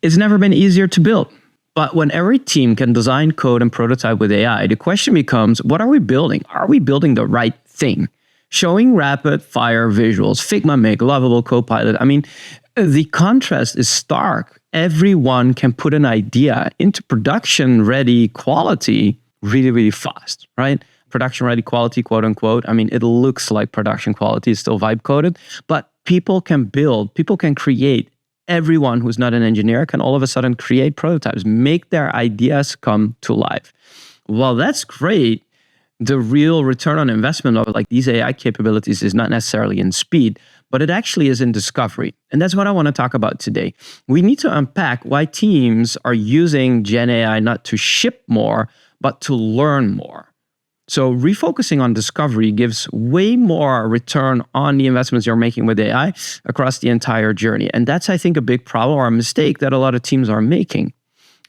It's never been easier to build. But when every team can design, code, and prototype with AI, the question becomes, what are we building? Are we building the right thing? Showing rapid fire visuals, Figma Make, Lovable, Copilot. I mean, the contrast is stark. Everyone can put an idea into production-ready quality really, really fast, right? Production-ready quality, quote unquote. I mean, it looks like production quality, it's still vibe coded, but people can build, people can create. Everyone who's not an engineer can all of a sudden create prototypes, make their ideas come to life. Well, that's great. The real return on investment of like these AI capabilities is not necessarily in speed, but it actually is in discovery. And that's what I want to talk about today. We need to unpack why teams are using Gen AI not to ship more, but to learn more. So refocusing on discovery gives way more return on the investments you're making with AI across the entire journey. And that's, I think, a big problem or a mistake that a lot of teams are making.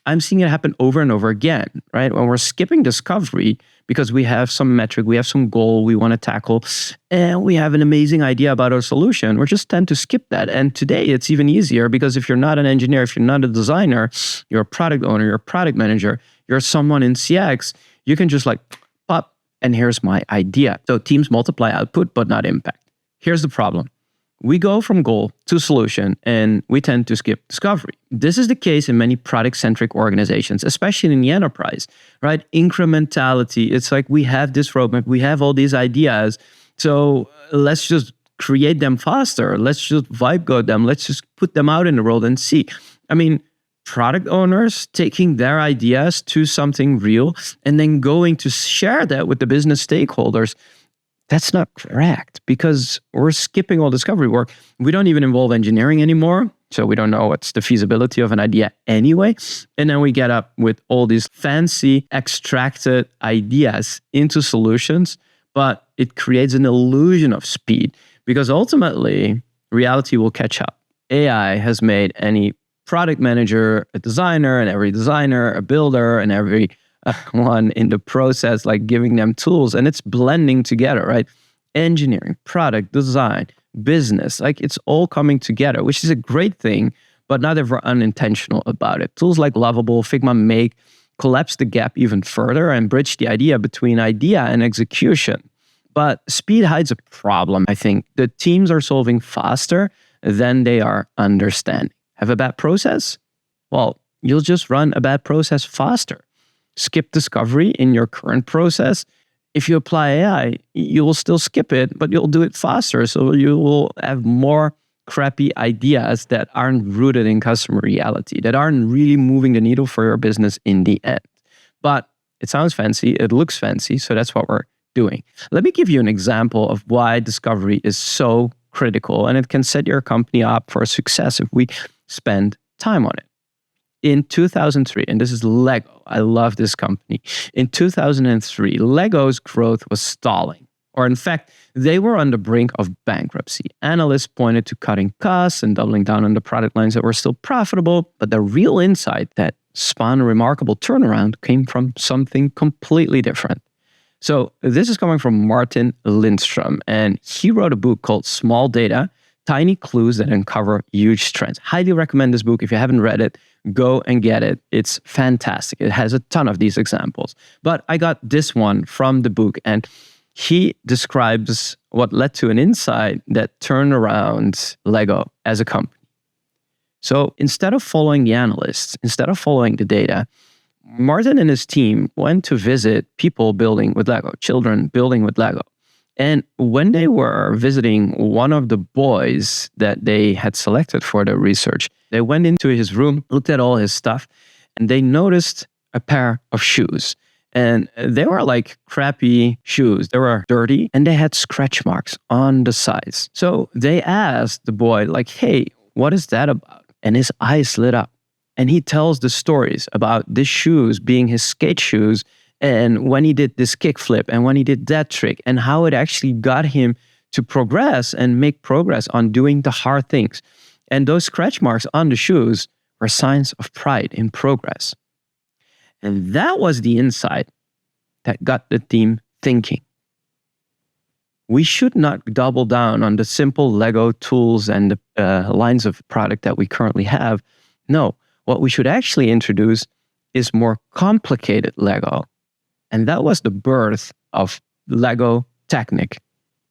I'm seeing it happen over and over again, right? When we're skipping discovery because we have some metric, we have some goal we want to tackle, and we have an amazing idea about our solution, we just tend to skip that. And today it's even easier because if you're not an engineer, if you're not a designer, you're a product owner, you're a product manager, you're someone in CX, you can just like pop, and here's my idea. So teams multiply output, but not impact. Here's the problem. We go from goal to solution, and we tend to skip discovery. This is the case in many product-centric organizations, especially in the enterprise, right? Incrementality. It's like we have this roadmap, we have all these ideas, so let's just create them faster. Let's just vibe code them. Let's just put them out in the world and see. I mean, product owners taking their ideas to something real and then going to share that with the business stakeholders. That's not correct because we're skipping all discovery work. We don't even involve engineering anymore. So we don't know what's the feasibility of an idea anyway. And then we get up with all these fancy extracted ideas into solutions, but it creates an illusion of speed because ultimately reality will catch up. AI has made any product manager a designer, and every designer a builder, and every one in the process, like giving them tools, and it's blending together, right? Engineering, product, design, business, like it's all coming together, which is a great thing, but not if we're unintentional about it. Tools like Lovable, Figma Make collapse the gap even further and bridge the idea between idea and execution. But speed hides a problem, I think. The teams are solving faster than they are understanding. Have a bad process? Well, you'll just run a bad process faster. Skip discovery in your current process. If you apply AI, you will still skip it, but you'll do it faster. So you will have more crappy ideas that aren't rooted in customer reality, that aren't really moving the needle for your business in the end. But it sounds fancy, it looks fancy, so that's what we're doing. Let me give you an example of why discovery is so critical, and it can set your company up for success if we spend time on it. In 2003, and this is Lego, I love this company. In 2003, Lego's growth was stalling, or in fact, they were on the brink of bankruptcy. Analysts pointed to cutting costs and doubling down on the product lines that were still profitable, but the real insight that spawned a remarkable turnaround came from something completely different. So this is coming from Martin Lindstrom, and he wrote a book called Small Data, Tiny Clues That Uncover Huge Trends. Highly recommend this book. If you haven't read it, go and get it. It's fantastic. It has a ton of these examples. But I got this one from the book, and he describes what led to an insight that turned around Lego as a company. So instead of following the analysts, instead of following the data, Martin and his team went to visit people building with Lego, children building with Lego. And when they were visiting one of the boys that they had selected for the research, they went into his room, looked at all his stuff, and they noticed a pair of shoes. And they were like crappy shoes. They were dirty and they had scratch marks on the sides. So they asked the boy, like, hey, what is that about? And his eyes lit up. And he tells the stories about the shoes being his skate shoes, and when he did this kickflip and when he did that trick, and how it actually got him to progress and make progress on doing the hard things. And those scratch marks on the shoes were signs of pride in progress. And that was the insight that got the team thinking. We should not double down on the simple Lego tools and the lines of product that we currently have. No, What we should actually introduce is more complicated Lego. And that was the birth of Lego Technic.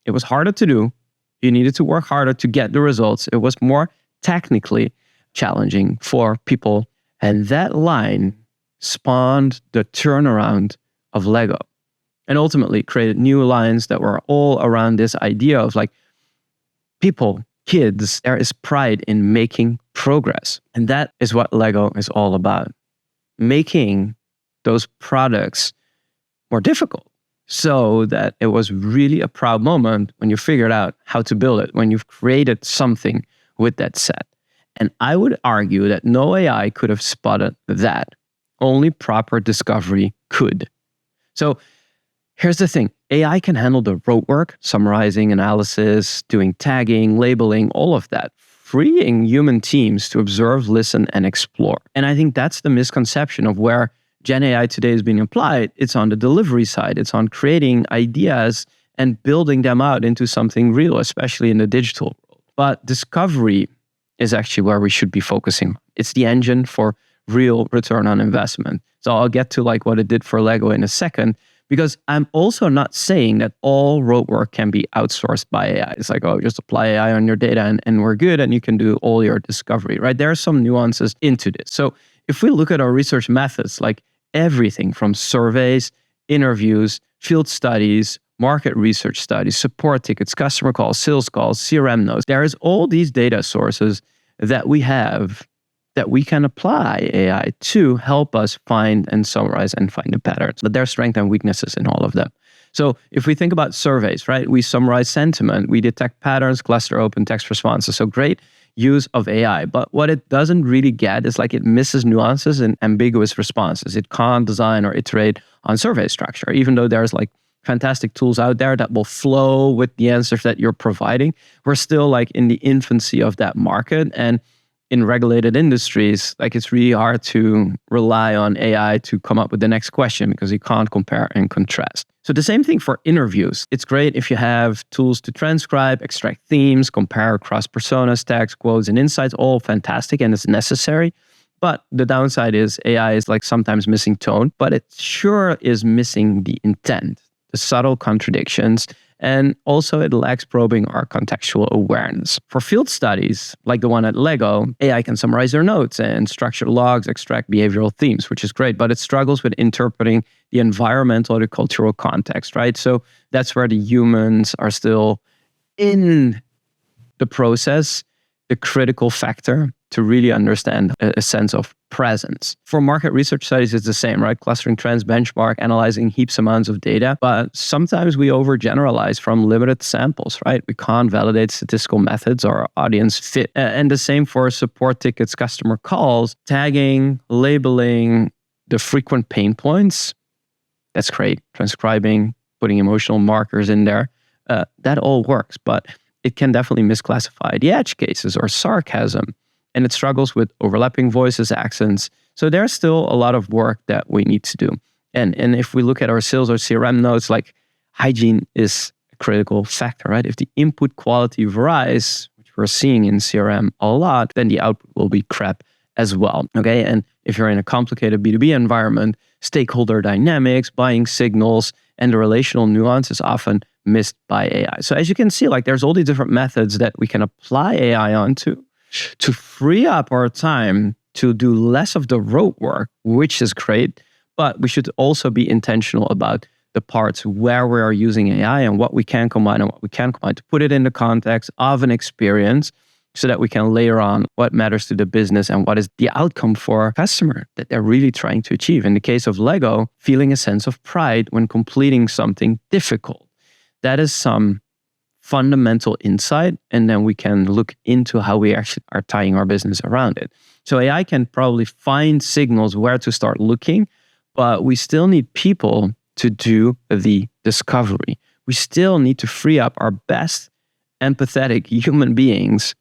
It was harder to do. You needed to work harder to get the results. It was more technically challenging for people. And that line spawned the turnaround of Lego and ultimately created new lines that were all around this idea of like people, kids, there is pride in making progress. And that is what Lego is all about. Making those products more difficult so that it was really a proud moment when you figured out how to build it, when you've created something with that set. And I would argue that no AI could have spotted that. Only proper discovery could. So here's the thing. AI can handle the rote work, summarizing, analysis, doing tagging, labeling, all of that, freeing human teams to observe, listen, and explore. And I think that's the misconception of where Gen AI today is being applied. It's on the delivery side. It's on creating ideas and building them out into something real, especially in the digital world. But discovery is actually where we should be focusing. It's the engine for real return on investment. So I'll get to like what it did for Lego in a second, because I'm also not saying that all rote work can be outsourced by AI. It's like, oh, just apply AI on your data and we're good and you can do all your discovery, right? There are some nuances into this. So if we look at our research methods, like everything from surveys, interviews, field studies, market research studies, support tickets, customer calls, sales calls, CRM notes, there is all these data sources that we have that we can apply AI to help us find and summarize and find the patterns. But there are strengths and weaknesses in all of them. So if we think about surveys, right, we summarize sentiment, we detect patterns, cluster open text responses. So great use of AI. But what it doesn't really get is like it misses nuances and ambiguous responses. It can't design or iterate on survey structure, even though there's like fantastic tools out there that will flow with the answers that you're providing. We're still like in the infancy of that market. And in regulated industries, like it's really hard to rely on AI to come up with the next question because you can't compare and contrast. So the same thing for interviews. It's great if you have tools to transcribe, extract themes, compare across personas, tags, quotes, and insights, all fantastic and it's necessary. But the downside is AI is like sometimes missing tone, but it sure is missing the intent, the subtle contradictions, and also it lacks probing or contextual awareness. For field studies, like the one at Lego, AI can summarize their notes and structure logs, extract behavioral themes, which is great, but it struggles with interpreting the environmental or the cultural context, right? So that's where the humans are still in the process, the critical factor to really understand a sense of presence. For market research studies, it's the same, right? Clustering trends, benchmark, analyzing heaps amounts of data. But sometimes we overgeneralize from limited samples, right? We can't validate statistical methods or audience fit. And the same for support tickets, customer calls, tagging, labeling, the frequent pain points. That's great. Transcribing, putting emotional markers in there. That all works, but it can definitely misclassify the edge cases or sarcasm. And it struggles with overlapping voices, accents. So there's still a lot of work that we need to do. And if we look at our sales or CRM notes, like hygiene is a critical factor, right? If the input quality varies, which we're seeing in CRM a lot, then the output will be crap as well, okay? And if you're in a complicated B2B environment, stakeholder dynamics, buying signals, and the relational nuance is often missed by AI. So as you can see, like there's all these different methods that we can apply AI onto to free up our time to do less of the rote work, which is great, but we should also be intentional about the parts where we are using AI and what we can combine and what we can't combine to put it in the context of an experience so that we can layer on what matters to the business and what is the outcome for our customer that they're really trying to achieve. In the case of Lego, feeling a sense of pride when completing something difficult. That is some fundamental insight, and then we can look into how we actually are tying our business around it. So AI can probably find signals where to start looking, but we still need people to do the discovery. We still need to free up our best empathetic human beings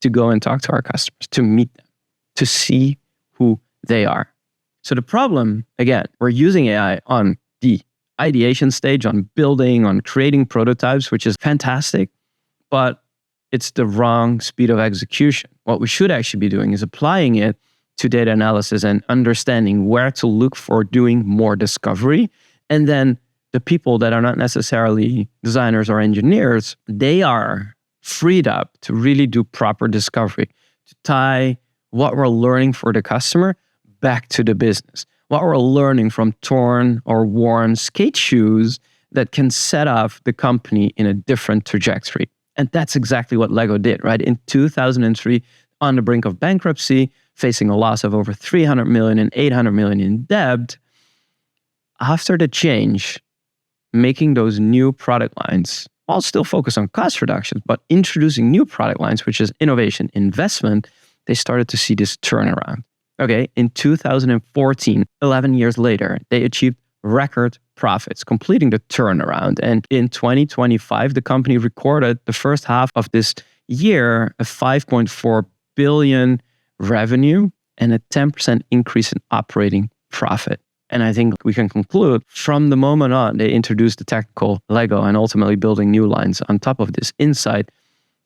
to go and talk to our customers, to meet them, to see who they are. So the problem, again, we're using AI on the ideation stage, on building, on creating prototypes, which is fantastic, but it's the wrong speed of execution. What we should actually be doing is applying it to data analysis and understanding where to look for doing more discovery. And then the people that are not necessarily designers or engineers, they are freed up to really do proper discovery, to tie what we're learning for the customer back to the business. What we're learning from torn or worn skate shoes that can set off the company in a different trajectory. And that's exactly what Lego did, right? In 2003, on the brink of bankruptcy, facing a loss of over 300 million and 800 million in debt, after the change, making those new product lines, while still focused on cost reductions, but introducing new product lines, which is innovation investment, they started to see this turnaround. Okay, in 2014, 11 years later, they achieved record profits, completing the turnaround. And in 2025, the company recorded the first half of this year a 5.4 billion revenue and a 10% increase in operating profit. And I think we can conclude from the moment on, they introduced the technical Lego and ultimately building new lines on top of this insight,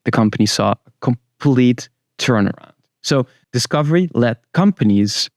the company saw a complete turnaround. So discovery-led companies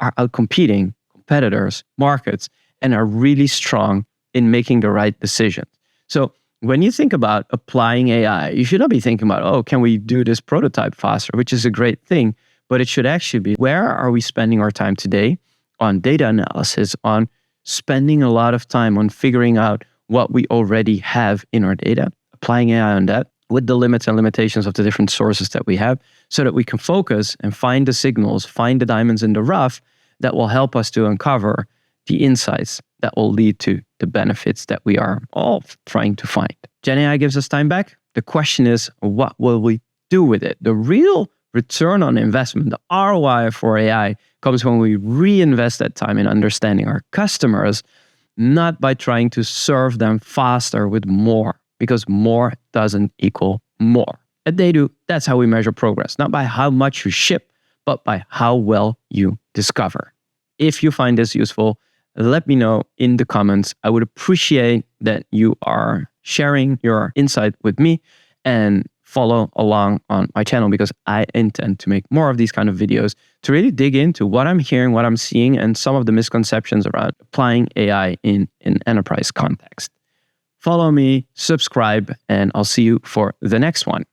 are outcompeting competitors, markets, and are really strong in making the right decisions. So when you think about applying AI, you should not be thinking about, oh, can we do this prototype faster, which is a great thing, but it should actually be, where are we spending our time today on data analysis, on spending a lot of time on figuring out what we already have in our data, applying AI on that with the limits and limitations of the different sources that we have, so that we can focus and find the signals, find the diamonds in the rough that will help us to uncover the insights that will lead to the benefits that we are all trying to find. Gen AI gives us time back. The question is, what will we do with it? The real return on investment, the ROI for AI, comes when we reinvest that time in understanding our customers, not by trying to serve them faster with more, because more doesn't equal more. At Daydo, that's how we measure progress, not by how much you ship, but by how well you discover. If you find this useful, let me know in the comments. I would appreciate that you are sharing your insight with me and follow along on my channel, because I intend to make more of these kind of videos to really dig into what I'm hearing, what I'm seeing, and some of the misconceptions around applying AI in an enterprise context. Follow me, subscribe, and I'll see you for the next one.